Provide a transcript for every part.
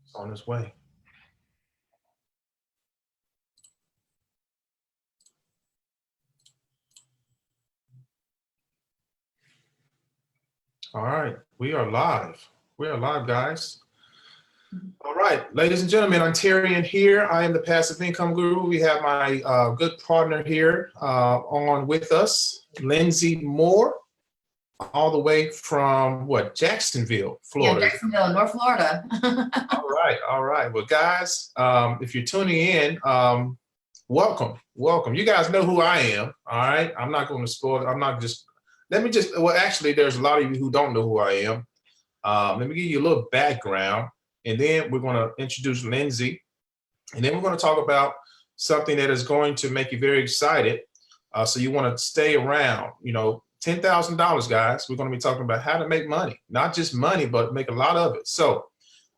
It's on its way. All right, we are live. We are live, guys. All right, ladies and gentlemen, Ontarian here. I am the Passive Income Guru. We have my good partner here on with us, Lindsay Moore, all the way from what, Jacksonville, Florida. Yeah, Jacksonville, North Florida. All right. Well, guys, if you're tuning in, welcome. You guys know who I am. All right, I'm not going to spoil it. I'm not just. Well, actually, there's a lot of you who don't know who I am. Let me give you a little background, and then we're going to introduce Lindsay, and then we're going to talk about something that is going to make you very excited. So you want to stay around. You know, $10,000, guys. We're going to be talking about how to make money, not just money, but make a lot of it. So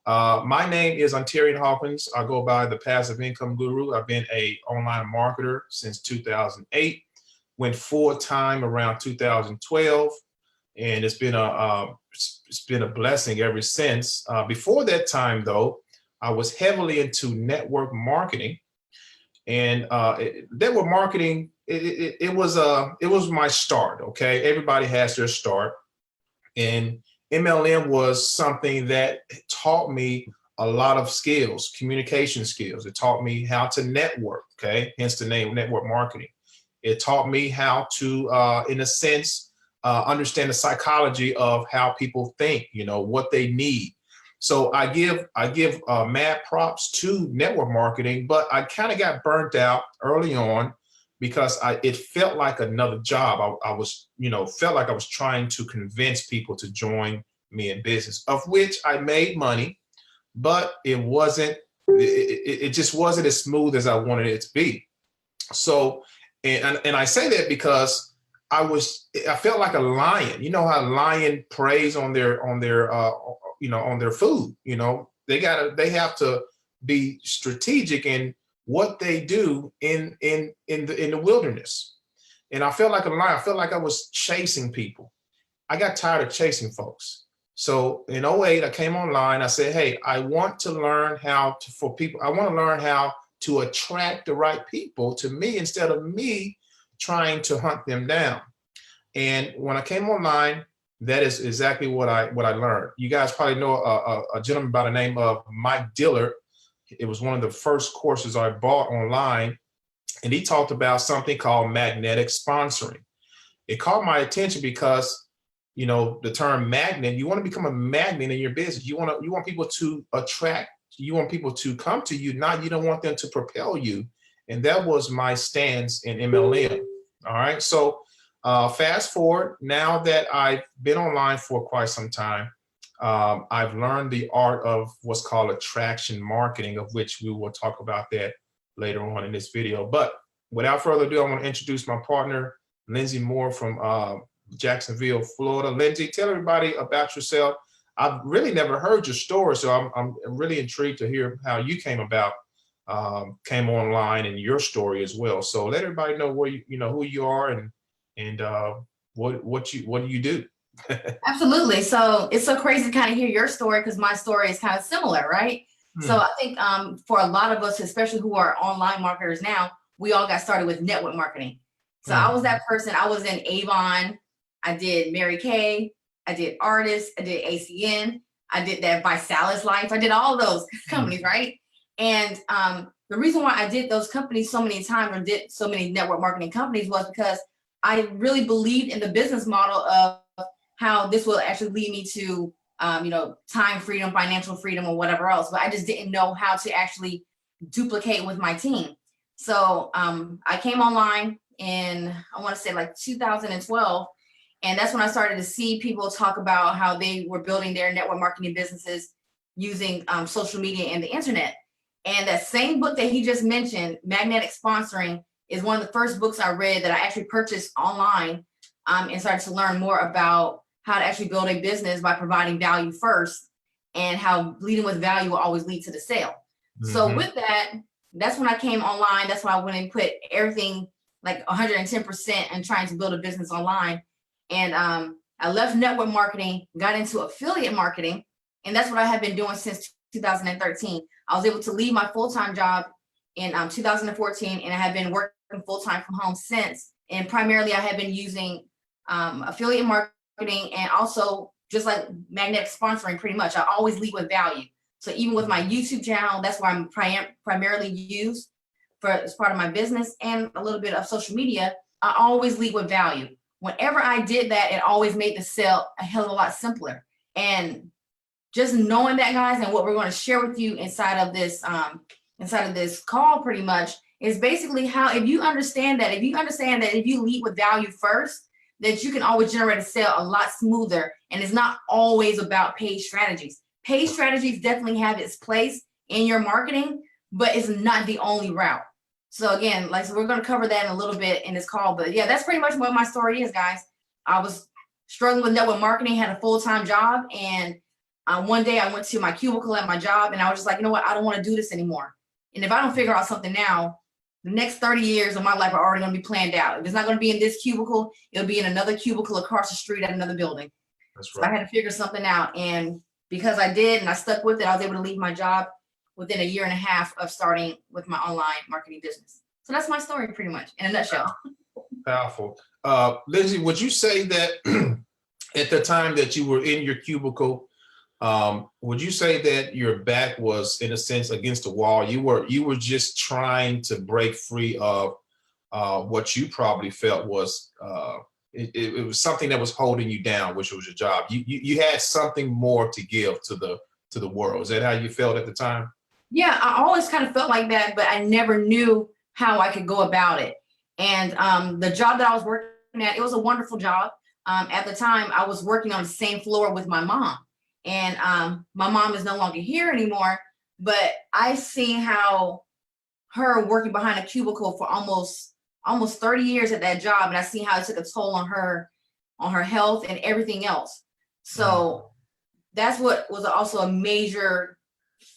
my name is Ontarian Hawkins. I go by the Passive Income Guru. I've been an online marketer since 2008. Went full-time around 2012, and it's been a blessing ever since. Before that time, though, I was heavily into network marketing, and network marketing it was my start. Okay, everybody has their start, and MLM was something that taught me a lot of skills, communication skills. It taught me how to network. Okay, hence the name network marketing. It taught me how to, in a sense, understand the psychology of how people think, you know, what they need. So I give mad props to network marketing, but I kind of got burnt out early on because it felt like another job. I was, felt like I was trying to convince people to join me in business, of which I made money, but it just wasn't as smooth as I wanted it to be. So, and I say that because I felt like a lion. You know how a lion preys on their food. You know, they have to be strategic in what they do in the wilderness. And I felt like a lion. I felt like I was chasing people. I got tired of chasing folks. So in 2008, I came online. I said, hey, I want to learn how to attract the right people to me instead of me trying to hunt them down. And when I came online, that is exactly what I learned. You guys probably know a gentleman by the name of Mike Dillard. It was one of the first courses I bought online, and he talked about something called magnetic sponsoring. It caught my attention because, the term magnet, you want to become a magnet in your business. You want people to attract. You want people to come to you, you don't want them to propel you. And that was my stance in MLM. All right. So fast forward, now that I've been online for quite some time, I've learned the art of what's called attraction marketing, of which we will talk about that later on in this video. But without further ado, I want to introduce my partner, Lindsay Moore from Jacksonville, Florida. Lindsay, tell everybody about yourself. I've really never heard your story, so I'm really intrigued to hear how you came online and your story as well. So let everybody know where who you are and what do you do? Absolutely. So it's so crazy to kind of hear your story because my story is kind of similar, right? So I think for a lot of us, especially who are online marketers now, we all got started with network marketing. So I was that person. I was in Avon. I did Mary Kay. I did Artist, I did ACN, I did that Visalis Life, I did all those companies, right? And the reason why I did those companies so many times or did so many network marketing companies was because I really believed in the business model of how this will actually lead me to, time freedom, financial freedom, or whatever else. But I just didn't know how to actually duplicate with my team. So I came online in, I want to say like 2012. And that's when I started to see people talk about how they were building their network marketing businesses using social media and the internet. And that same book that he just mentioned, Magnetic Sponsoring, is one of the first books I read that I actually purchased online and started to learn more about how to actually build a business by providing value first and how leading with value will always lead to the sale. So with that, that's when I came online. That's when I went and put everything like 110% in trying to build a business online. And I left network marketing, got into affiliate marketing, and that's what I have been doing since 2013. I was able to leave my full-time job in 2014, and I have been working full-time from home since. And primarily, I have been using affiliate marketing, and also just like magnetic sponsoring. Pretty much, I always lead with value. So even with my YouTube channel, that's why I'm primarily used for as part of my business, and a little bit of social media. I always lead with value. Whenever I did that, it always made the sale a hell of a lot simpler. And just knowing that, guys, and what we're going to share with you inside of this call, pretty much, is basically how, if you understand that if you lead with value first, that you can always generate a sale a lot smoother. And it's not always about paid strategies. Paid strategies definitely have its place in your marketing, but it's not the only route. So again, so we're going to cover that in a little bit in this call. But yeah, that's pretty much what my story is, guys. I was struggling with network marketing, had a full-time job, and one day I went to my cubicle at my job, and I was just like, you know what, I don't want to do this anymore. And if I don't figure out something now, the next 30 years of my life are already going to be planned out. If it's not going to be in this cubicle, it'll be in another cubicle across the street at another building. That's right. So I had to figure something out. And because I did, and I stuck with it, I was able to leave my job within a year and a half of starting with my online marketing business. So that's my story pretty much in a nutshell. Powerful. Lindsay, would you say that at the time that you were in your cubicle, would you say that your back was, in a sense, against the wall? You were just trying to break free of what you probably felt was it was something that was holding you down, which was your job. You had something more to give to the world. Is that how you felt at the time? Yeah, I always kind of felt like that, but I never knew how I could go about it. And the job that I was working at, it was a wonderful job. At the time, I was working on the same floor with my mom. And my mom is no longer here anymore, but I seen how her working behind a cubicle for almost 30 years at that job, and I seen how it took a toll on her health and everything else. So that's what was also a major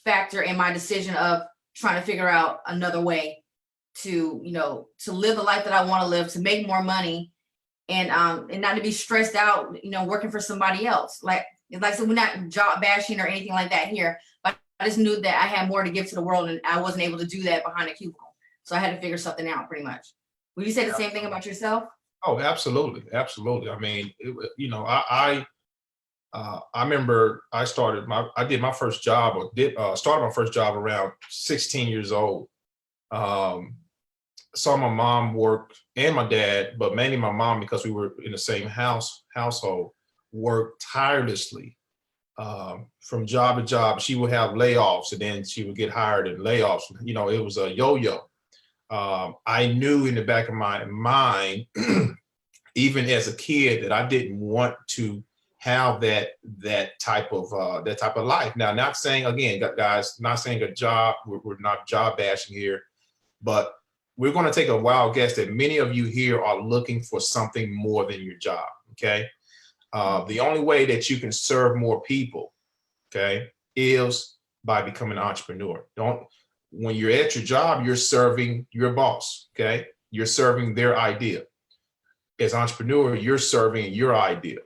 factor in my decision of trying to figure out another way to live the life that I want to live, to make more money, and not to be stressed out, working for somebody else. So we're not job bashing or anything like that here, but I just knew that I had more to give to the world, and I wasn't able to do that behind a cubicle. So I had to figure something out, pretty much. Would you say the same thing about yourself? Oh, absolutely. Absolutely. I mean, I remember I started my first job, started my first job around 16 years old. Saw my mom work and my dad, but mainly my mom, because we were in the same household, worked tirelessly from job to job. She would have layoffs, and then she would get hired and layoffs. It was a yo-yo. I knew in the back of my mind, even as a kid, that I didn't want to have that type of life. Now, not saying, again, guys, not saying a job. We're not job bashing here, but we're going to take a wild guess that many of you here are looking for something more than your job. Okay. The only way that you can serve more people, okay, is by becoming an entrepreneur. When you're at your job, you're serving your boss, okay? You're serving their idea. As an entrepreneur, you're serving your idea.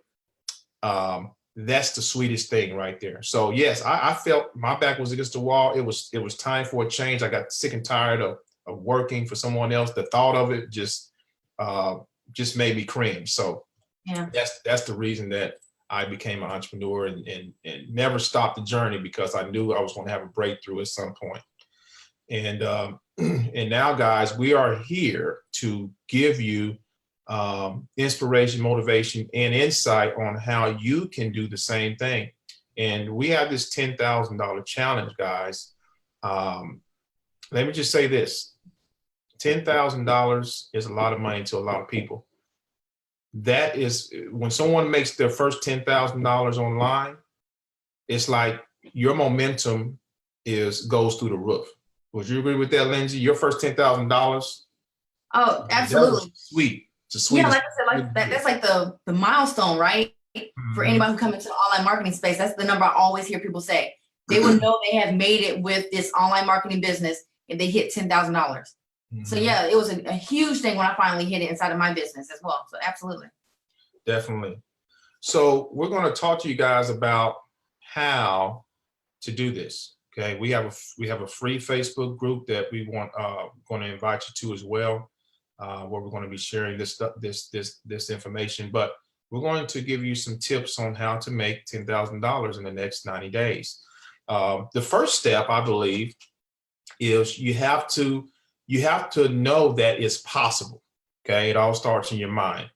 That's the sweetest thing right there. So yes, I felt my back was against the wall. It was time for a change. I got sick and tired of working for someone else. The thought of it just made me cringe. So yeah, that's the reason that I became an entrepreneur and never stopped the journey, because I knew I was going to have a breakthrough at some point. And now, guys, we are here to give you inspiration, motivation, and insight on how you can do the same thing. And we have this $10,000 challenge, guys. Let me just say this. $10,000 is a lot of money to a lot of people. That is, when someone makes their first $10,000 online, it's like your momentum goes through the roof. Would you agree with that, Lindsay? Your first $10,000? Oh, absolutely. Sweet. It's a sweet. Yeah, like I said, that's like the milestone, right? Mm-hmm. For anybody who comes into the online marketing space, that's the number I always hear people say. They will know they have made it with this online marketing business if they hit $10,000. Mm-hmm. So yeah, it was a huge thing when I finally hit it inside of my business as well. So absolutely. Definitely. So we're going to talk to you guys about how to do this. Okay, we have a free Facebook group that we want going to invite you to as well, where we're going to be sharing this stuff, this information. But we're going to give you some tips on how to make $10,000 in the next 90 days. The first step, I believe, is you have to know that it's possible. Okay, it all starts in your mind.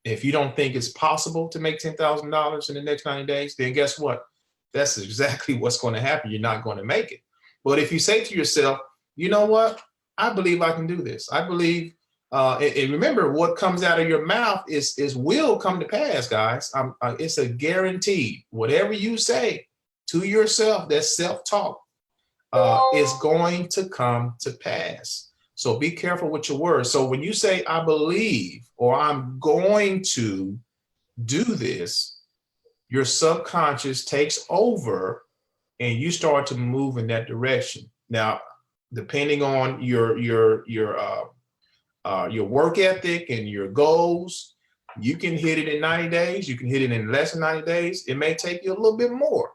If you don't think it's possible to make $10,000 in the next 90 days, then guess what? That's exactly what's going to happen. You're not going to make it. But if you say to yourself, you know what? I believe I can do this. I believe, and remember, what comes out of your mouth is will come to pass, guys. It's a guarantee. Whatever you say to yourself, that self-talk, is going to come to pass. So be careful with your words. So when you say, I believe, or I'm going to do this, your subconscious takes over and you start to move in that direction. Now, depending on your work ethic and your goals, you can hit it in 90 days. You can hit it in less than 90 days. It may take you a little bit more,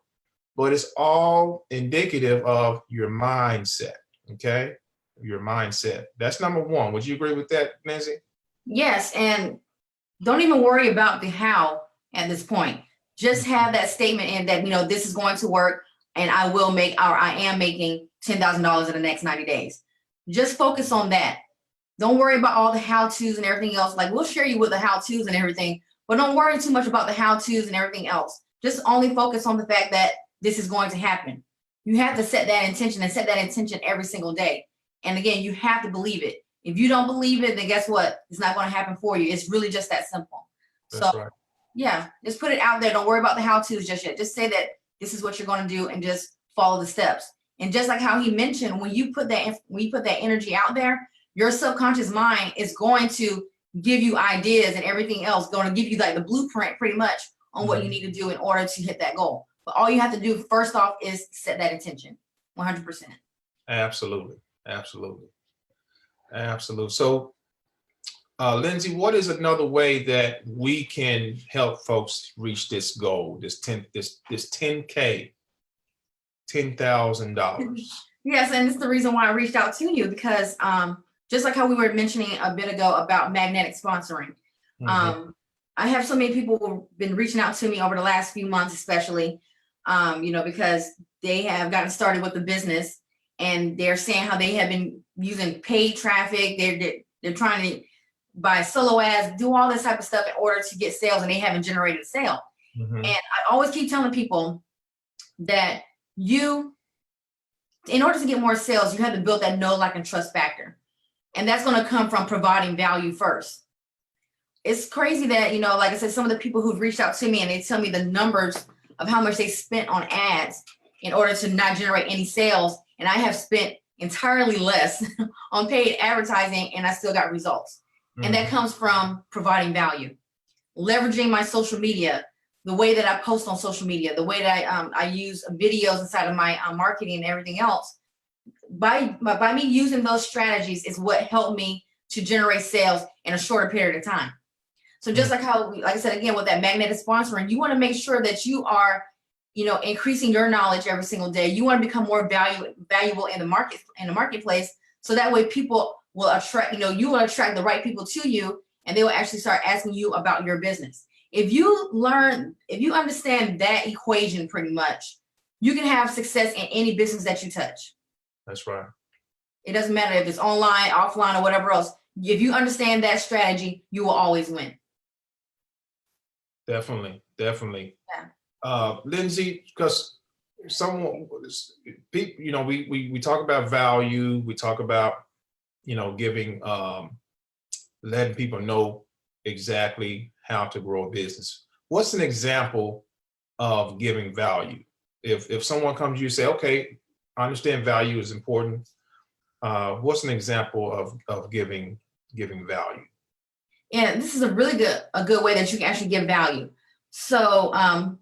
but it's all indicative of your mindset. Okay. Your mindset. That's number one. Would you agree with that, Nancy? Yes. And don't even worry about the how at this point. Just have that statement in that, this is going to work and I will make, or I am making $10,000 in the next 90 days. Just focus on that. Don't worry about all the how-tos and everything else. Like, we'll share you with the how-tos and everything, but don't worry too much about the how-tos and everything else. Just only focus on the fact that this is going to happen. You have to set that intention and set that intention every single day. And again, you have to believe it. If you don't believe it, then guess what? It's not going to happen for you. It's really just that simple. That's right. Yeah, just put it out there. Don't worry about the how-tos just yet. Just say that this is what you're going to do and just follow the steps. And just like how he mentioned, when you put that energy out there, your subconscious mind is going to give you ideas and everything else, going to give you like the blueprint pretty much on what you need to do in order to hit that goal. But all you have to do first off is set that intention, 100%. Absolutely. Absolutely. Absolutely. So, Lindsay, what is another way that we can help folks reach this goal, this 10K, $10,000? Yes, and it's the reason why I reached out to you, because just like how we were mentioning a bit ago about magnetic sponsoring, I have so many people who've been reaching out to me over the last few months, especially, because they have gotten started with the business and they're saying how they have been using paid traffic. They're trying to buy solo ads, do all this type of stuff in order to get sales, and they haven't generated a sale. And I always keep telling people that in order to get more sales, you have to build that know, like, and trust factor. And that's going to come from providing value first. It's crazy that, like I said, some of the people who've reached out to me and they tell me the numbers of how much they spent on ads in order to not generate any sales. And I have spent entirely less on paid advertising and I still got results. And that comes from providing value, leveraging my social media, the way that I post on social media, the way that I use videos inside of my marketing and everything else. By me using those strategies is what helped me to generate sales in a shorter period of time. So just like I said, again, with that magnetic sponsoring, you want to make sure that you are, increasing your knowledge every single day. You want to become more valuable in the marketplace. So that way people will attract, you will attract the right people to you, and they will actually start asking you about your business. If you understand that equation pretty much, you can have success in any business that you touch. That's right. It doesn't matter if it's online, offline, or whatever else. If you understand that strategy, you will always win. Definitely. Yeah. Lindsay, because we talk about value, we talk about, giving, letting people know exactly how to grow a business. What's an example of giving value? If someone comes to you and say, okay, I understand value is important. What's an example of giving value? Yeah, this is a good way that you can actually give value. So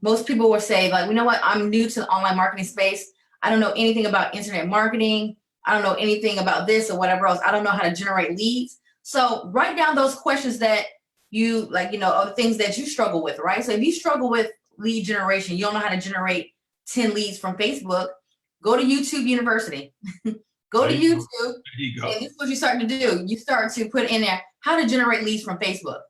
most people will say, like, you know what, I'm new to the online marketing space. I don't know anything about internet marketing. I don't know anything about this or whatever else. I don't know how to generate leads. So write down those questions that you or the things that you struggle with, right? So if you struggle with lead generation, you don't know how to generate 10 leads from Facebook, go to YouTube University. Go to There you go. YouTube, There you go. and this is what you start to do. You start to put in there how to generate leads from Facebook.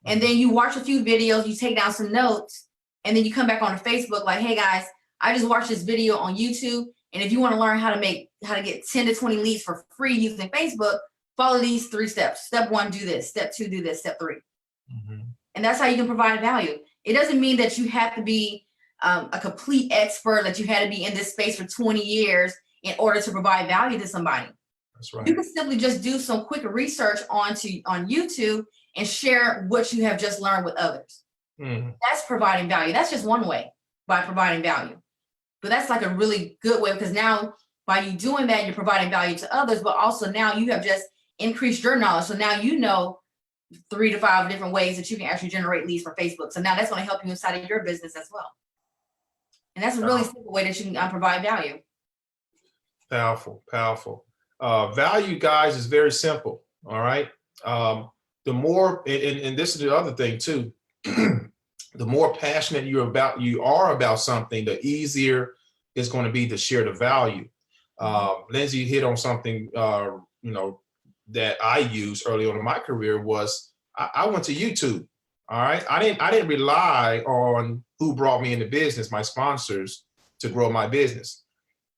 And then you watch a few videos, you take down some notes, and then you come back on Facebook like, hey guys, I just watched this video on YouTube. And if you want to learn how to get 10 to 20 leads for free using Facebook, follow these 3 steps. Step 1, do this. Step 2, do this. Step 3. And that's how you can provide value. It doesn't mean that you have to be a complete expert, that you had to be in this space for 20 years in order to provide value to somebody. That's right. You can simply just do some quick research on YouTube and share what you have just learned with others. That's providing value. That's just one way, by providing value. But that's like a really good way, because now by you doing that, you're providing value to others, but also now you have just increased your knowledge. So now you know 3 to 5 different ways that you can actually generate leads for Facebook. So now that's going to help you inside of your business as well. And that's a really simple way that you can provide value. Powerful, powerful. Value, guys, is very simple. All right. The more, and this is the other thing too, the more passionate you are about something, the easier it's going to be to share the value. Lindsay hit on something, that I used early on in my career was I went to YouTube. All right. I didn't rely on who brought me into business, my sponsors, to grow my business.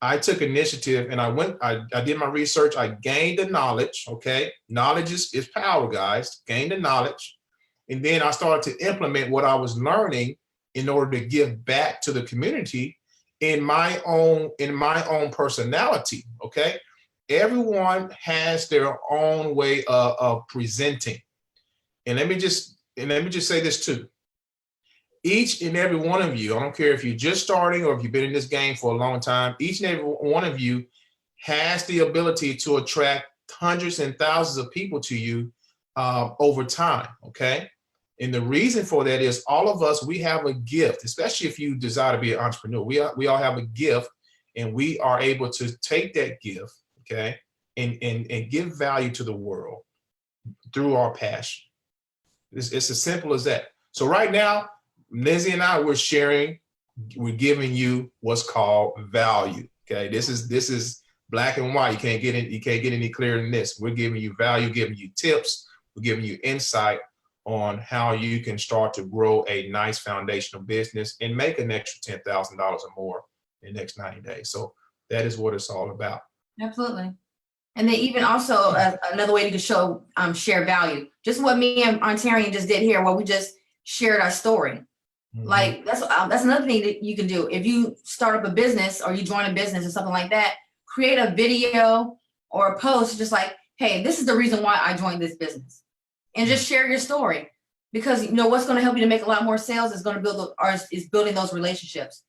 I took initiative and I did my research. I gained the knowledge. Okay. Knowledge is power, guys. Gain the knowledge. And then I started to implement what I was learning in order to give back to the community in my own personality. Okay. Everyone has their own way of presenting. And let me just say this too. Each and every one of you, I don't care if you're just starting or if you've been in this game for a long time, each and every one of you has the ability to attract hundreds and thousands of people to you over time, okay? And the reason for that is all of us, we have a gift, especially if you desire to be an entrepreneur. We all have a gift, and we are able to take that gift, okay, and give value to the world through our passion. It's as simple as that. So right now, Lindsay and I, we're giving you what's called value. Okay, this is black and white. You can't get any clearer than this. We're giving you value, giving you tips, we're giving you insight on how you can start to grow a nice foundational business and make an extra $10,000 or more in the next 90 days. So that is what it's all about. Absolutely. And then even also another way to show share value, just what me and Ontarian just did here, where we just shared our story. Like that's another thing that you can do. If you start up a business or you join a business or something like that, create a video or a post just like, hey, this is the reason why I joined this business, and just share your story, because what's going to help you to make a lot more sales is going to building those relationships.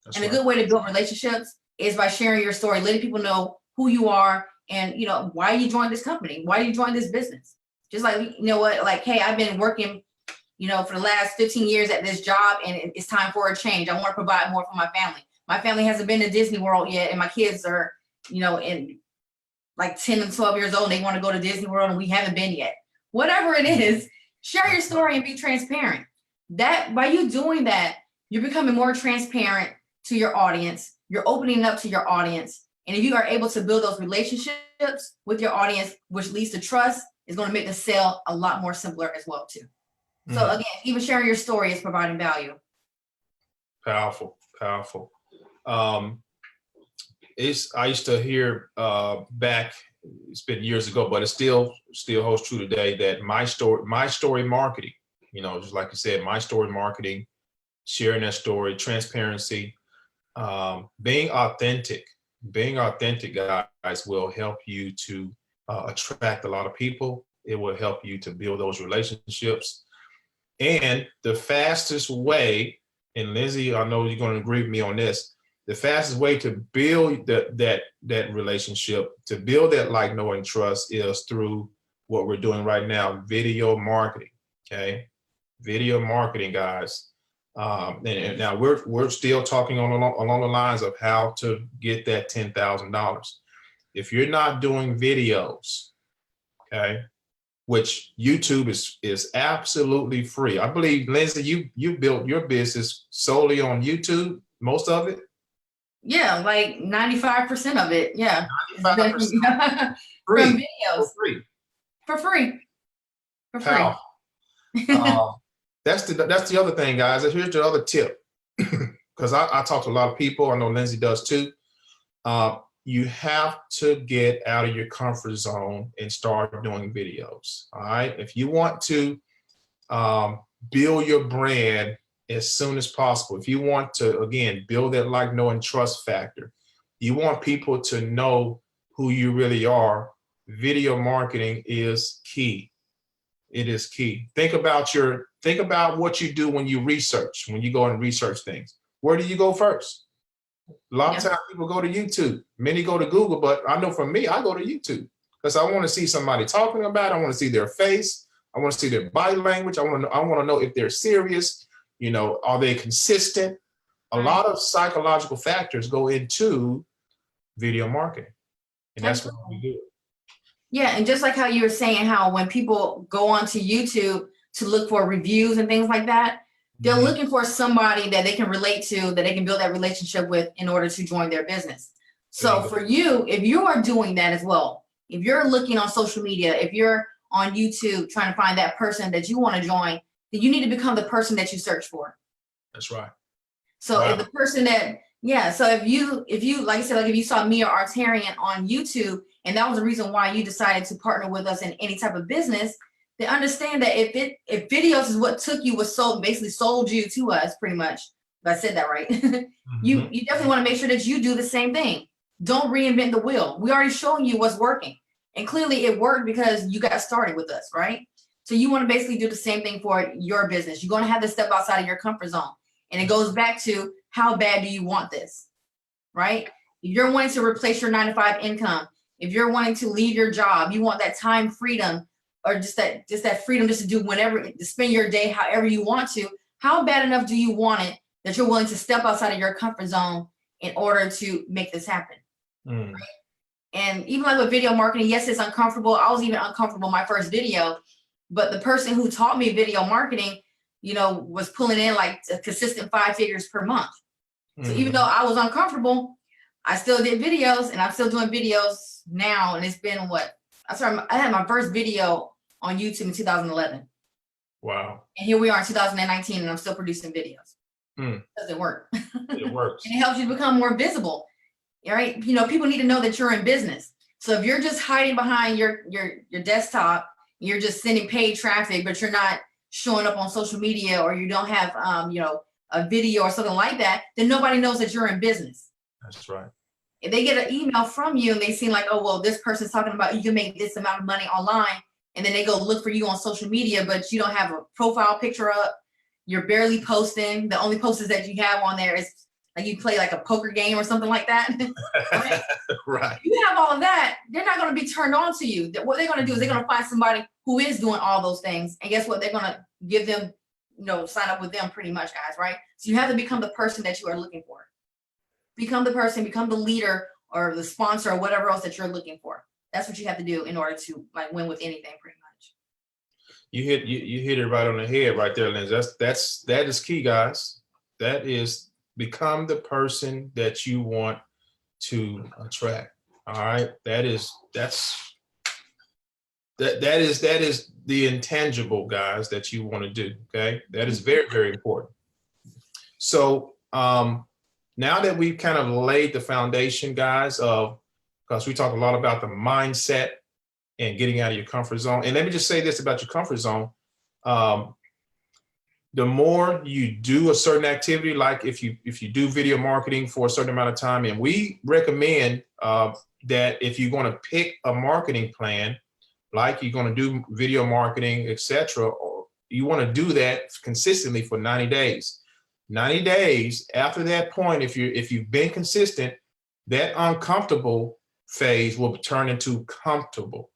That's and right. A good way to build relationships is by sharing your story, letting people know who you are and why you joined this company, why you joined this business. Just like like, hey, I've been working for the last 15 years at this job, and it's time for a change. I want to provide more for my family. My family hasn't been to Disney World yet, and my kids are, in like 10 and 12 years old, and they want to go to Disney World, and we haven't been yet. Whatever it is, share your story and be transparent. That by you doing that, you're becoming more transparent to your audience. You're opening up to your audience. And if you are able to build those relationships with your audience, which leads to trust, is going to make the sale a lot more simpler as well, too. So again, even sharing your story is providing value. Powerful, powerful. I used to hear back, it's been years ago, but it still holds true today, that my story marketing, just like you said, my story marketing, sharing that story, transparency, being authentic, guys, will help you to attract a lot of people. It will help you to build those relationships. And the fastest way, and Lindsay, I know you're going to agree with me on this, the fastest way to build that relationship, to build that like, know, and trust is through what we're doing right now, video marketing, okay? Video marketing, guys. And now we're still talking along the lines of how to get that $10,000. If you're not doing videos, okay, which YouTube is absolutely free. I believe, Lindsay, you built your business solely on YouTube, most of it? Yeah, like 95% of it. Yeah. It's 95% been from free videos for free. for free. For free. Powerful. That's the other thing, guys. Here's the other tip. Because I talk to a lot of people. I know Lindsay does too. You have to get out of your comfort zone and start doing videos. All right. If you want to build your brand as soon as possible, if you want to, again, build that like, know, and trust factor, you want people to know who you really are, video marketing is key. It is key. Think about what you do when you research, when you go and research things. Where do you go first? A lot of times people go to YouTube. Many go to Google, but I know for me, I go to YouTube because I want to see somebody talking about it. I want to see their face. I want to see their body language. I want to know if they're serious. You know, are they consistent? A lot of psychological factors go into video marketing, and that's what we do. Yeah, and just like how you were saying, how when people go onto YouTube to look for reviews and things like that, they're looking for somebody that they can relate to, that they can build that relationship with in order to join their business. So for you, if you are doing that as well, if you're looking on social media, if you're on YouTube trying to find that person that you want to join, then you need to become the person that you search for. That's right. So if the person that, so if you, like I said, like if you saw me or Ontarian on YouTube, and that was the reason why you decided to partner with us in any type of business, then understand that if videos is what took you, basically sold you to us, pretty much, if I said that right, you definitely want to make sure that you do the same thing. Don't reinvent the wheel. We already showing you what's working. And clearly it worked because you got started with us, right? So you want to basically do the same thing for your business. You're going to have to step outside of your comfort zone. And it goes back to, how bad do you want this, right? If you're wanting to replace your 9-to-5 income, if you're wanting to leave your job, you want that time freedom, or just that freedom just to do whenever, to spend your day however you want to, how bad enough do you want it that you're willing to step outside of your comfort zone in order to make this happen? Right? And even like with video marketing, yes, it's uncomfortable. I was even uncomfortable my first video, but the person who taught me video marketing, was pulling in like a consistent 5 figures per month. So even though I was uncomfortable, I still did videos, and I'm still doing videos now. And it's been I had my first video on YouTube in 2011. Wow. And here we are in 2019, and I'm still producing videos. Does it work? It works. And it helps you become more visible, right? People need to know that you're in business. So if you're just hiding behind your desktop, you're just sending paid traffic, but you're not showing up on social media, or you don't have, a video or something like that, then nobody knows that you're in business. That's right. If they get an email from you and they seem like, oh, well, this person's talking about you can make this amount of money online, and then they go look for you on social media, but you don't have a profile picture up, you're barely posting. The only posters that you have on there is like you play like a poker game or something like that. Right? Right. If you have all of that, they're not going to be turned on to you. What they're going to do is they're going to find somebody who is doing all those things. And guess what? They're going to give them, sign up with them pretty much, guys, right? So you have to become the person that you are looking for. Become the person, become the leader or the sponsor or whatever else that you're looking for. That's what you have to do in order to win with anything, pretty much. You hit it right on the head right there, Lindsay. That is key, guys. That is, become the person that you want to attract. All right. That is the intangible, guys, that you want to do. Okay. That is very, very important. So now that we've kind of laid the foundation, guys, because we talk a lot about the mindset and getting out of your comfort zone. And let me just say this about your comfort zone. The more you do a certain activity, like if you do video marketing for a certain amount of time, and we recommend that if you're going to pick a marketing plan, like you're going to do video marketing, etc., you want to do that consistently for 90 days. 90 days after that point, if you've been consistent, that uncomfortable phase will turn into comfortable.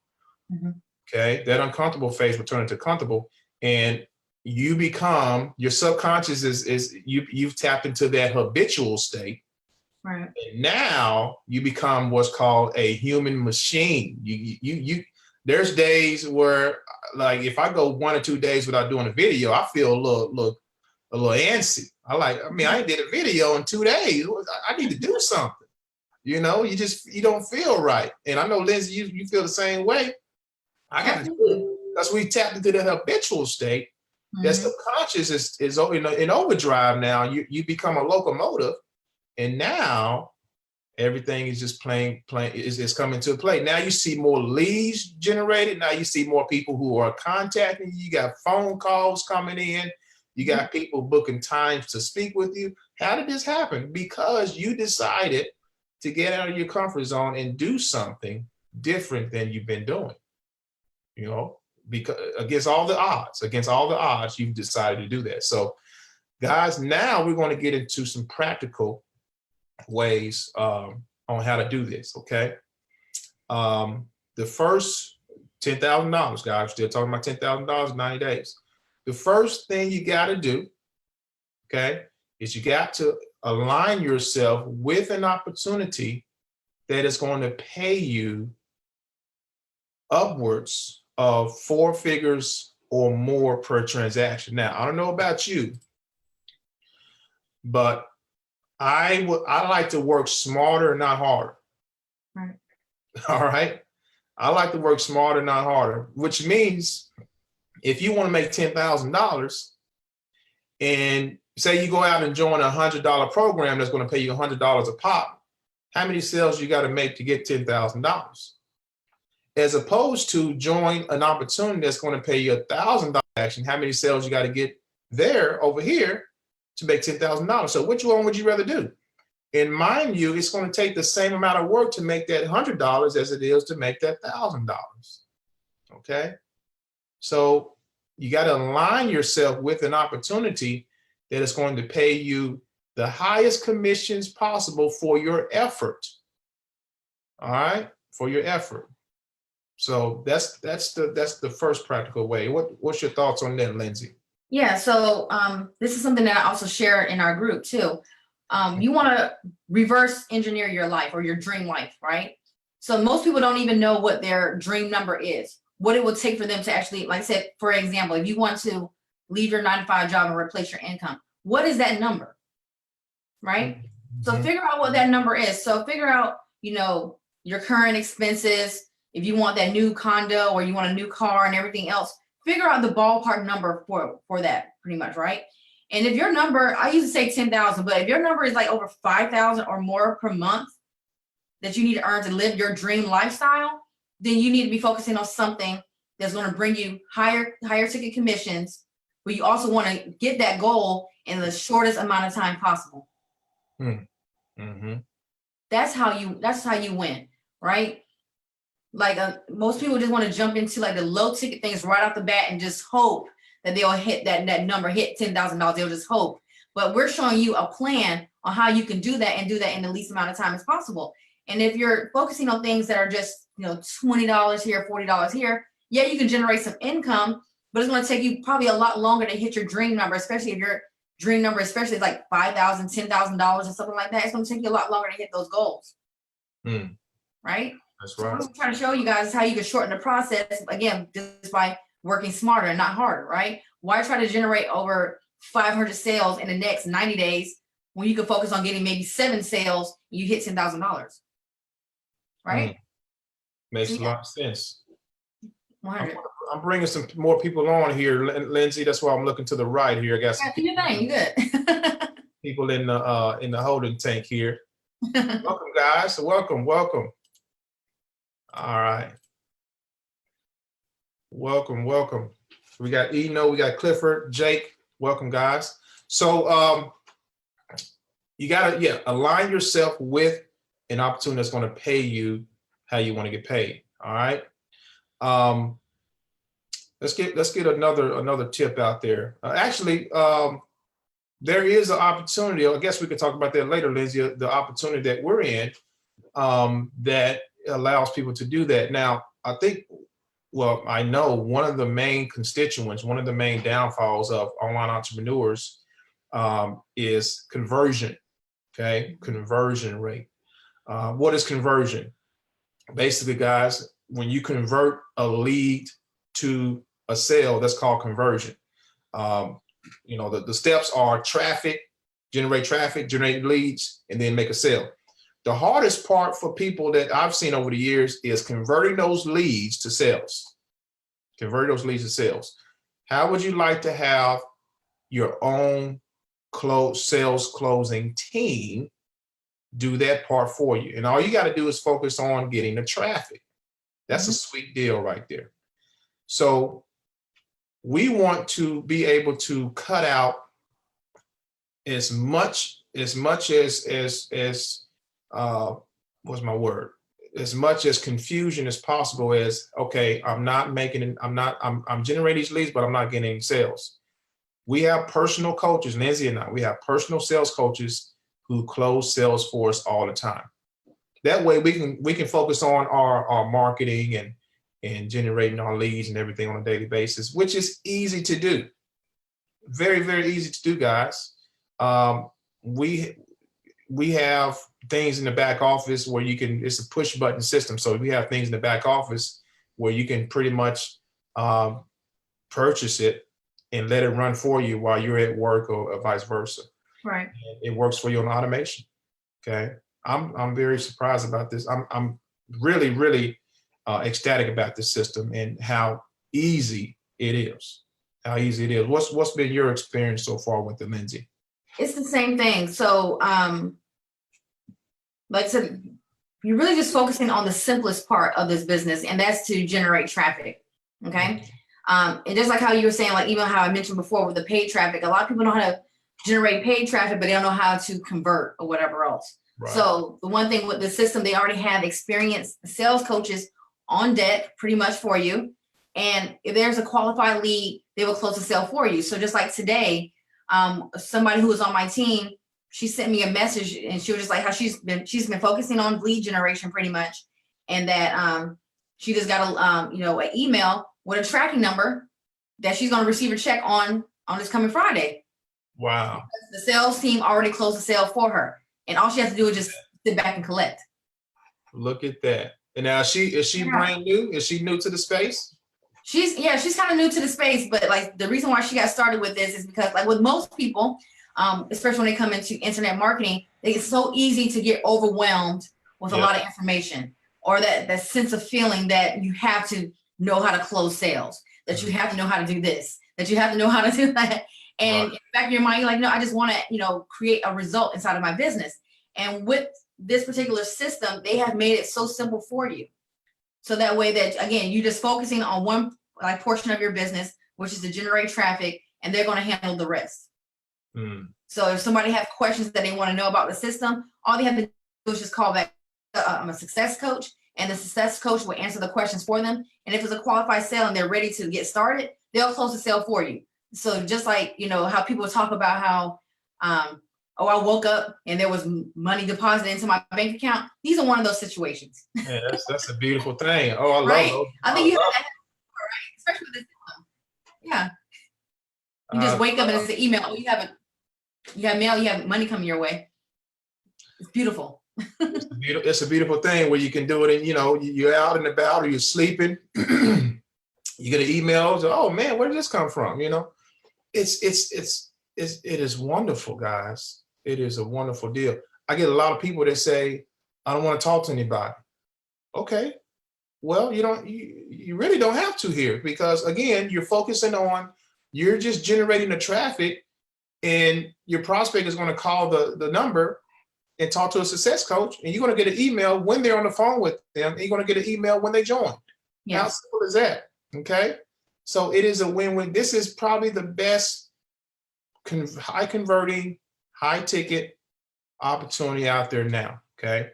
Okay, that uncomfortable phase will turn into comfortable, and you become, your subconscious is you've tapped into that habitual state. Right. And now you become what's called a human machine. You there's days where, like, if I go 1 or 2 days without doing a video, I feel a little antsy. I mean, I did a video in 2 days. I need to do something. You know, you don't feel right. And I know, Lindsay, you feel the same way. I got to do it. That's we tapped into the habitual state. That subconscious is in overdrive now. You become a locomotive, and now everything is just is coming to play. Now you see more leads generated. Now you see more people who are contacting you. You got phone calls coming in. You got people booking times to speak with you. How did this happen? Because you decided to get out of your comfort zone and do something different than you've been doing. You know, because against all the odds, you've decided to do that. So, guys, now we're going to get into some practical ways on how to do this. Okay. The first $10,000, guys. Still talking about $10,000 in 90 days. The first thing you got to do, okay, is you got to align yourself with an opportunity that is going to pay you upwards of 4 figures or more per transaction. Now, I don't know about you, but I like to work smarter, not harder. Right. All right. I like to work smarter, not harder, which means if you want to make $10,000 and say you go out and join a $100 program that's going to pay you $100 a pop, how many sales you got to make to get $10,000? As opposed to join an opportunity that's going to pay you $1,000 action, how many sales you got to get there over here to make $10,000? So which one would you rather do? And mind you, it's going to take the same amount of work to make that $100 as it is to make that $1,000. Okay. So you got to align yourself with an opportunity that is going to pay you the highest commissions possible for your effort. All right. For your effort. So that's the first practical way. What's your thoughts on that, Lindsay? Yeah, so this is something that I also share in our group too. You want to reverse engineer your life or your dream life, right? So most people don't even know what their dream number is, what it would take for them to actually, like I said, for example, if you want to leave your 9-to-5 job and replace your income, what is that number, right? So figure out what that number is. So figure out, your current expenses. If you want that new condo or you want a new car and everything else, figure out the ballpark number for that pretty much, right? And if your number, I used to say 10,000, but if your number is like over 5,000 or more per month that you need to earn to live your dream lifestyle, then you need to be focusing on something that's going to bring you higher ticket commissions, but you also want to get that goal in the shortest amount of time possible. That's how you win, right? Like most people just want to jump into like the low ticket things right off the bat and just hope that they'll hit that number, hit $10,000. They'll just hope. But we're showing you a plan on how you can do that and do that in the least amount of time as possible. And if you're focusing on things that are just, $20 here, $40 here, yeah, you can generate some income, but it's going to take you probably a lot longer to hit your dream number, especially if your dream number, especially is like $5,000, $10,000 or something like that. It's going to take you a lot longer to hit those goals. Right? That's So right. what I'm trying to show you guys is how you can shorten the process, again, just by working smarter and not harder, right? Why try to generate over 500 sales in the next 90 days when you can focus on getting maybe 7 sales, you hit $10,000, right? Makes a lot of sense. 100. I'm bringing some more people on here, Lindsay. That's why I'm looking to the right here. I got some do your thing. You good. people in the holding tank here. Welcome, guys. Welcome. All right. Welcome. We got Eno, we got Clifford, Jake. Welcome, guys. So you gotta align yourself with an opportunity that's going to pay you how you want to get paid. All right. Let's get another tip out there. Actually, there is an opportunity. I guess we could talk about that later, Lindsay. The opportunity that we're in that allows people to do that. Now, I know one of the main constituents, one of the main downfalls of online entrepreneurs is conversion. Okay, conversion rate. What is conversion? Basically, guys, when you convert a lead to a sale, that's called conversion. The steps are traffic, generate traffic, generate leads, and then make a sale. The hardest part for people that I've seen over the years is converting those leads to sales. Convert those leads to sales. How would you like to have your own sales closing team do that part for you? And all you got to do is focus on getting the traffic. That's a sweet deal right there. So we want to be able to cut out as much as what's my word? As much as confusion as possible as, okay, I'm generating these leads, but I'm not getting any sales. We have personal coaches, Lindsay and I, we have personal sales coaches who close sales for us all the time. That way we can focus on our marketing and generating our leads and everything on a daily basis, which is easy to do. Very, very easy to do, guys. We have things in the back office where it's a push button system. So we have things in the back office where you can pretty much purchase it and let it run for you while you're at work or vice versa. Right. And it works for you on automation. Okay. I'm very surprised about this. I'm really, really ecstatic about this system and how easy it is. How easy it is. What's been your experience so far with it, Lindsay? It's the same thing. So, like I said, you're really just focusing on the simplest part of this business, and that's to generate traffic. Okay. And just like how you were saying, like even how I mentioned before with the paid traffic, a lot of people know how to generate paid traffic, but they don't know how to convert or whatever else. Right. So the one thing with the system, they already have experienced sales coaches on deck pretty much for you. And if there's a qualified lead, they will close the sale for you. So just like today, somebody who was on my team, she sent me a message and she was just like how she's been focusing on lead generation pretty much. And that she just got an email with a tracking number that she's going to receive a check on this coming Friday. Wow. Because the sales team already closed the sale for her. And all she has to do is just sit back and collect. Look at that. And now is she brand new? Is she new to the space? She's kind of new to the space, but like the reason why she got started with this is because like with most people, especially when they come into internet marketing, it's so easy to get overwhelmed with a lot of information, or that sense of feeling that you have to know how to close sales, that you have to know how to do this, that you have to know how to do that. And in the back of your mind, you're like, no, I just want to, create a result inside of my business. And with this particular system, they have made it so simple for you. So that way that, again, you're just focusing on one portion of your business, which is to generate traffic, and they're going to handle the rest. So if somebody has questions that they want to know about the system, all they have to do is just call back a success coach, and the success coach will answer the questions for them. And if it's a qualified sale and they're ready to get started, they'll close the sale for you. So just like, how people talk about how, I woke up and there was money deposited into my bank account. These are one of those situations. Yeah, that's a beautiful thing. Oh, I love it. I think you have that, right? Especially with this system. Yeah. You just wake up and it's an email. Oh, you have mail, you have money coming your way. It's beautiful. It's a beautiful thing where you can do it and you're out and about or you're sleeping. You get an email, oh man, where did this come from? It is wonderful, guys. It is a wonderful deal. I get a lot of people that say, I don't want to talk to anybody. Okay. Well, you really don't have to here, because again, you're just generating the traffic, and your prospect is going to call the number and talk to a success coach, and you're going to get an email when they're on the phone with them, and you're going to get an email when they join. Yes. How simple is that? Okay. So it is a win-win. This is probably the best high converting, high ticket opportunity out there now. Okay.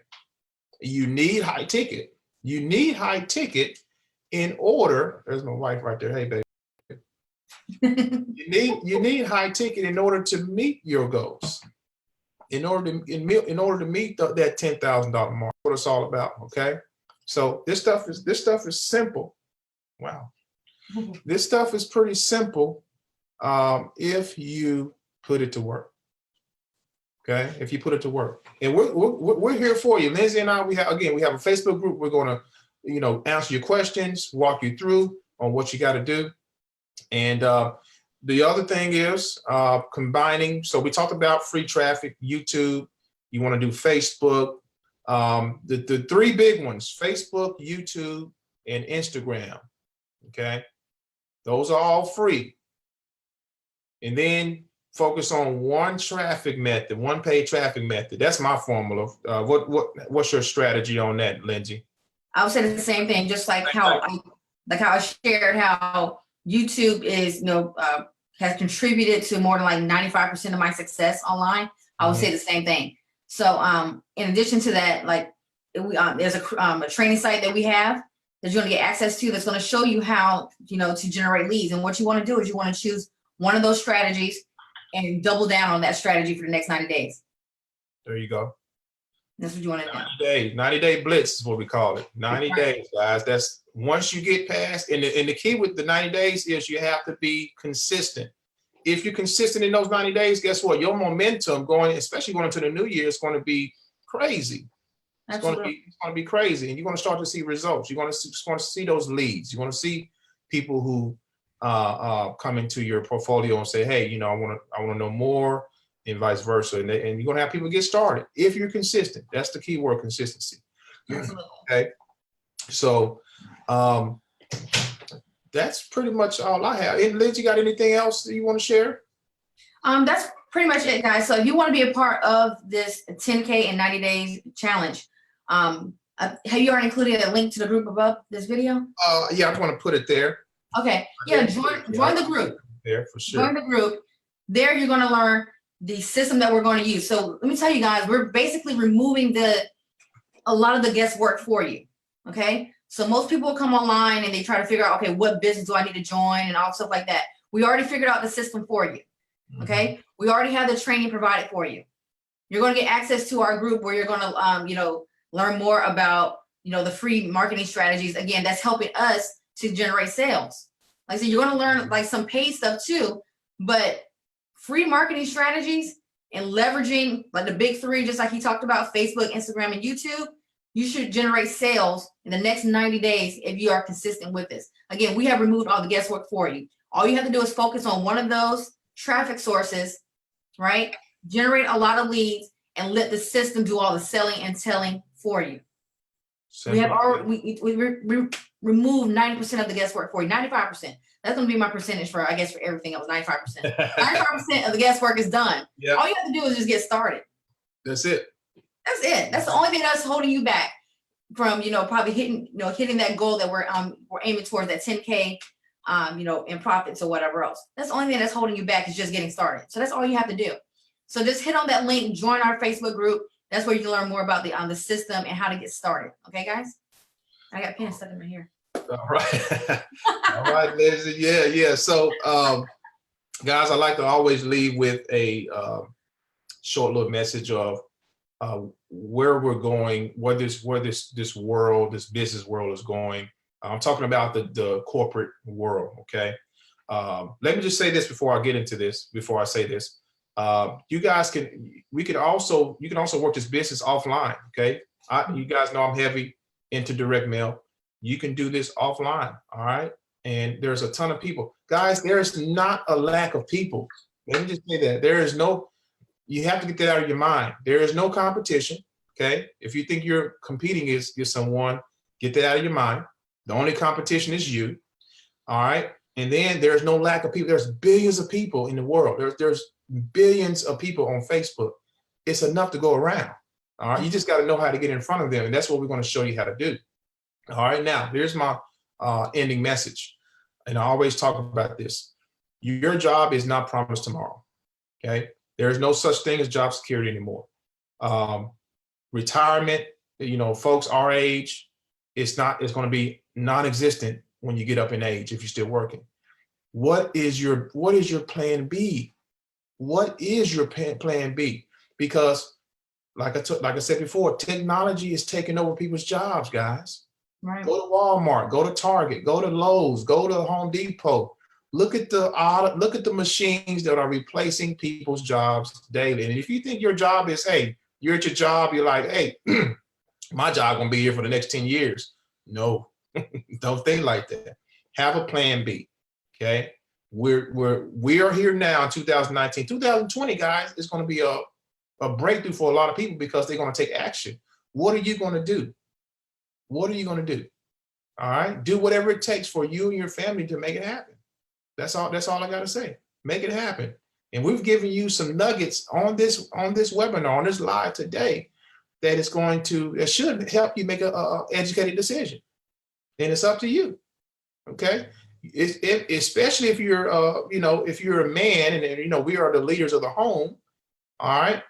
You need high ticket. You need high ticket in order. There's my wife right there. Hey, baby. You need high ticket in order to meet your goals. In order to meet that $10,000 mark. What it's all about. Okay. So this stuff is simple. Wow. This stuff is pretty simple if you put it to work. Okay, if you put it to work, and we're here for you. Lindsay and I, we have a Facebook group. We're going to answer your questions, walk you through on what you got to do, and the other thing is combining. So we talked about free traffic, YouTube. You want to do Facebook. The three big ones: Facebook, YouTube, and Instagram. Okay, those are all free. And then focus on one traffic method, one paid traffic method. That's my formula. What's your strategy on that, Lindsay? I would say the same thing, just like how I shared how YouTube is, has contributed to more than like 95% of my success online. I would say the same thing. So in addition to that, like there's a training site that we have that you're going to get access to that's going to show you how, to generate leads. And what you want to do is you want to choose one of those strategies and double down on that strategy for the next 90 days. There you go. That's what you want to do. 90 days, 90-day blitz is what we call it. 90 days, guys. That's once you get past, and the key with the 90 days is you have to be consistent. If you're consistent in those 90 days, guess what? Your momentum especially going into the new year, is going to be crazy. It's going to be crazy, and you're going to start to see results. You're going to see those leads. You're going to see people who come into your portfolio and say, hey, I want to know more, and vice versa. And you're going to have people get started if you're consistent. That's the key word, consistency. Absolutely. Okay. So that's pretty much all I have. And Liz, you got anything else that you want to share? That's pretty much it, guys. So if you want to be a part of this 10K in 90 days challenge, have you already included a link to the group above this video? Yeah, I just want to put it there. Okay. Yeah, join the group. There for sure. Join the group. There you're going to learn the system that we're going to use. So let me tell you guys, we're basically removing a lot of the guesswork for you. Okay. So most people come online and they try to figure out, okay, what business do I need to join and all stuff like that. We already figured out the system for you. Okay. We already have the training provided for you. You're going to get access to our group where you're going to, learn more about, the free marketing strategies. Again, that's helping us to generate sales. Like I said, you're going to learn like some paid stuff too, but free marketing strategies and leveraging like the big three, just like he talked about, Facebook, Instagram, and YouTube, you should generate sales in the next 90 days if you are consistent with this. Again, we have removed all the guesswork for you. All you have to do is focus on one of those traffic sources, right? Generate a lot of leads and let the system do all the selling and telling for you. We have already we removed 90% of the guesswork for you, 95%. That's going to be my percentage for everything else, 95%. 95% of the guesswork is done. Yep. All you have to do is just get started. That's it. That's it. That's the only thing that's holding you back from, probably hitting that goal that we're aiming towards, that 10K, in profits or whatever else. That's the only thing that's holding you back is just getting started. So that's all you have to do. So just hit on that link, join our Facebook group. That's where you can learn more about the system and how to get started. Okay, guys? I got pins stuck in my hair. All right. All right, Leslie. Yeah. So, guys, I like to always leave with a short little message of where we're going, where this business world is going. I'm talking about the corporate world. Okay. Let me just say this before I get into this. Before I say this, you can also work this business offline. Okay. You guys know I'm heavy into direct mail. You can do this offline. All right. And there's a ton of people. Guys, there's not a lack of people. Let me just say that you have to get that out of your mind. There is no competition. Okay. If you think you're competing against someone, get that out of your mind. The only competition is you. All right. And then there's no lack of people. There's billions of people in the world. There's billions of people on Facebook. It's enough to go around. All right. You just got to know how to get in front of them. And that's what we're going to show you how to do. All right. Now, here's my ending message. And I always talk about this. Your job is not promised tomorrow. Okay. There is no such thing as job security anymore. Retirement, folks our age, it's going to be non-existent when you get up in age if you're still working. What is your plan B? What is your plan B? Because like I said before, technology is taking over people's jobs, guys. Right. Go to Walmart, go to Target, go to Lowe's, go to Home Depot. Look at the machines that are replacing people's jobs daily. And if you think your job is, hey, you're at your job, you're like, hey, my job gonna be here for the next 10 years. No, don't think like that. Have a plan B. Okay. we are here now in 2019. 2020, guys, is going to be a breakthrough for a lot of people because they're going to take action. What are you going to do? What are you going to do? All right, do whatever it takes for you and your family to make it happen. That's all I got to say. Make it happen. And we've given you some nuggets on this webinar, on this live today, that should help you make a educated decision. And it's up to you. Okay. Especially if you're if you're a man and we are the leaders of the home. All right.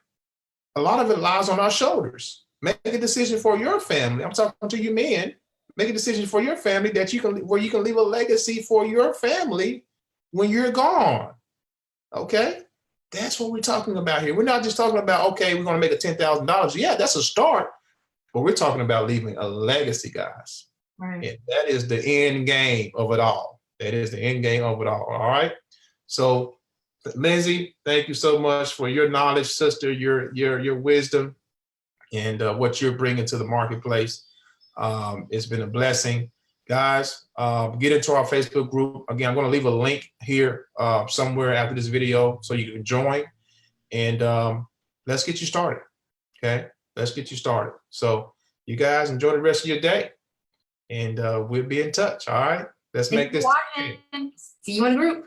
A lot of it lies on our shoulders. Make a decision for your family. I'm talking to you men. Make a decision for your family where you can leave a legacy for your family when you're gone. Okay. That's what we're talking about here. We're not just talking about, okay, we're going to make a $10,000. Yeah, that's a start. But we're talking about leaving a legacy, guys. Right. And that is the end game of it all. That is the end game of it all. All right. So, Lindsay, thank you so much for your knowledge, sister, your wisdom, and what you're bringing to the marketplace. It's been a blessing. Guys, get into our Facebook group. Again, I'm going to leave a link here somewhere after this video so you can join. And let's get you started. Okay? Let's get you started. So you guys enjoy the rest of your day. And we'll be in touch. All right? Let's make this. See you in the group.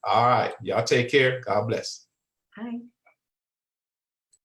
All right. Y'all take care. God bless. Bye.